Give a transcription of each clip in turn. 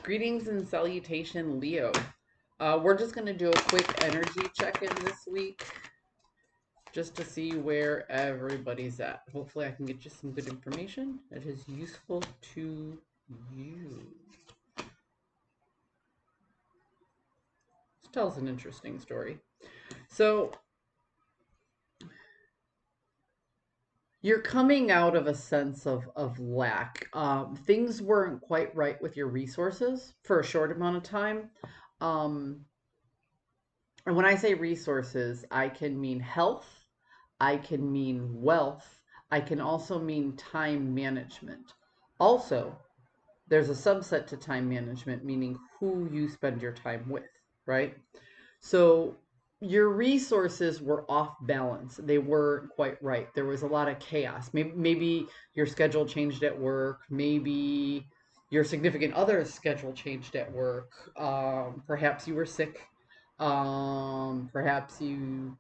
Greetings and salutation, Leo. We're just going to do a quick energy check-in this week just to see where everybody's at. Hopefully I can get you some good information that is useful to you. This tells an interesting story. So you're coming out of a sense of lack. Things weren't quite right with your resources for a short amount of time. Um, and when I say resources, I can mean health, I can mean wealth, I can also mean time management. Also, there's a subset to time management, meaning who you spend your time with, right? So your resources were off balance. They weren't quite right. There was a lot of chaos. Maybe your schedule changed at work. Maybe your significant other's schedule changed at work. Perhaps you were sick. Perhaps you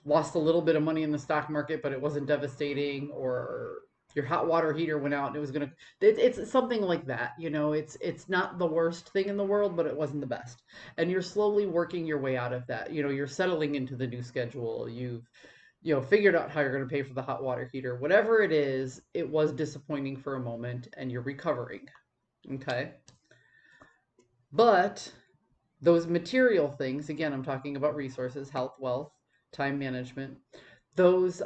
lost a little bit of money in the stock market, but it wasn't devastating, or your hot water heater went out and it was gonna. It's something like that, you know. It's not the worst thing in the world, but it wasn't the best, and you're slowly working your way out of that. You know, you're settling into the new schedule. You've figured out how you're going to pay for the hot water heater. Whatever it is, it was disappointing for a moment, and you're recovering. Okay, but those material things, again, I'm talking about resources, health, wealth, time management, those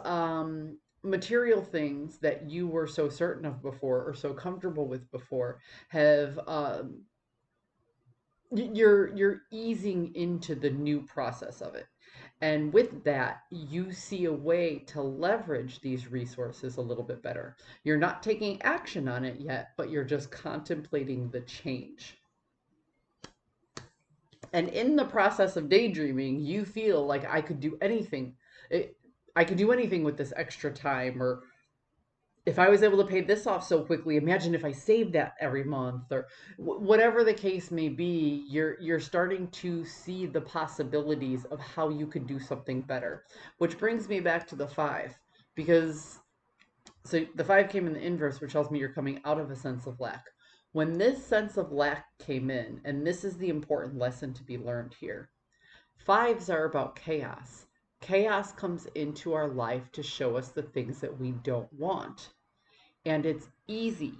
material things that you were so certain of before or so comfortable with before have you're easing into the new process of it. And with that, you see a way to leverage these resources a little bit better. You're not taking action on it yet, but you're just contemplating the change. And in the process of daydreaming, you feel like I could do anything. I could do anything with this extra time, or if I was able to pay this off so quickly, imagine if I saved that every month, or whatever the case may be. You're starting to see the possibilities of how you could do something better, which brings me back to the five, because so the five came in the inverse, which tells me you're coming out of a sense of lack. When this sense of lack came in, and this is the important lesson to be learned here, fives are about chaos. Chaos comes into our life to show us the things that we don't want. And it's easy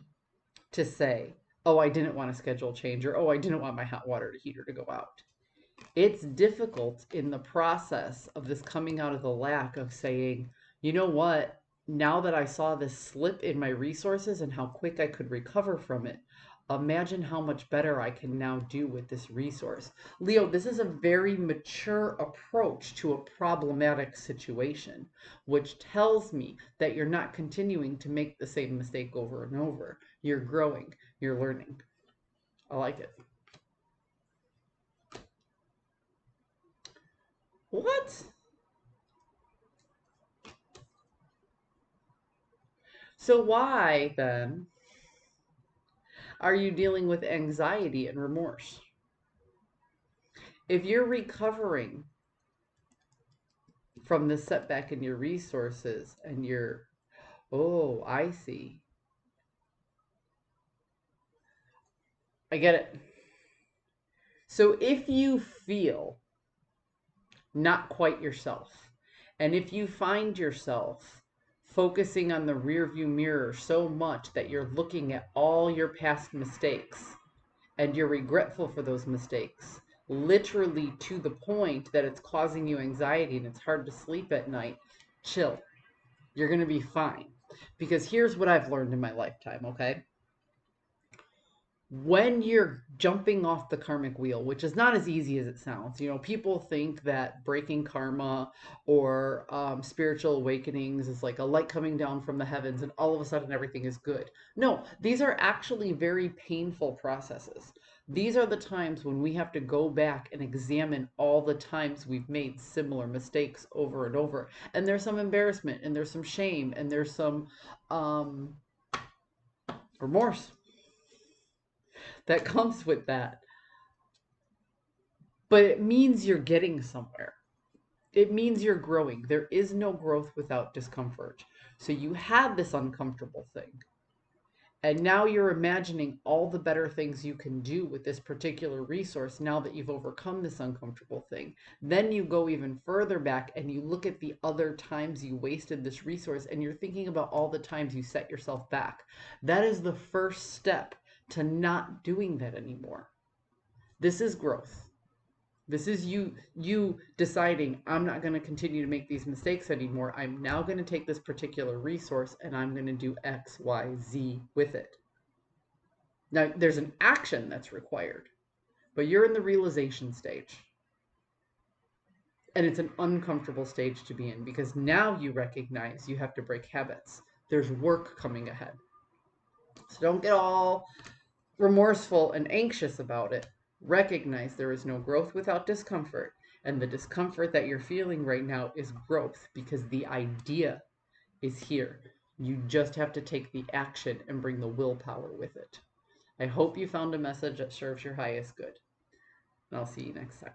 to say, oh, I didn't want a schedule change, or oh, I didn't want my hot water heater to go out. It's difficult in the process of this coming out of the lack of saying, you know what? Now that I saw this slip in my resources and how quick I could recover from it, imagine how much better I can now do with this resource. Leo, this is a very mature approach to a problematic situation, which tells me that you're not continuing to make the same mistake over and over. You're growing, you're learning. I like it. What? So why then are you dealing with anxiety and remorse? If you're recovering from this setback in your resources and you're, oh, I see. I get it. So if you feel not quite yourself, and if you find yourself focusing on the rearview mirror so much that you're looking at all your past mistakes and you're regretful for those mistakes, literally to the point that it's causing you anxiety and it's hard to sleep at night, chill. You're going to be fine. Because here's what I've learned in my lifetime, okay? When you're jumping off the karmic wheel, which is not as easy as it sounds, people think that breaking karma or spiritual awakenings is like a light coming down from the heavens and all of a sudden everything is good. No, these are actually very painful processes. These are the times when we have to go back and examine all the times we've made similar mistakes over and over. And there's some embarrassment, and there's some shame, and there's some um, remorse that comes with that. But it means you're getting somewhere. It means you're growing. There is no growth without discomfort. So you had this uncomfortable thing. And now you're imagining all the better things you can do with this particular resource now that you've overcome this uncomfortable thing. Then you go even further back and you look at the other times you wasted this resource and you're thinking about all the times you set yourself back. That is the first step to not doing that anymore. This is growth. This is you deciding, I'm not going to continue to make these mistakes anymore. I'm now going to take this particular resource and I'm going to do X, Y, Z with it. Now, there's an action that's required, but you're in the realization stage. And it's an uncomfortable stage to be in because now you recognize you have to break habits. There's work coming ahead. So don't get all remorseful and anxious about it. Recognize there is no growth without discomfort. And the discomfort that you're feeling right now is growth because the idea is here. You just have to take the action and bring the willpower with it. I hope you found a message that serves your highest good. And I'll see you next time.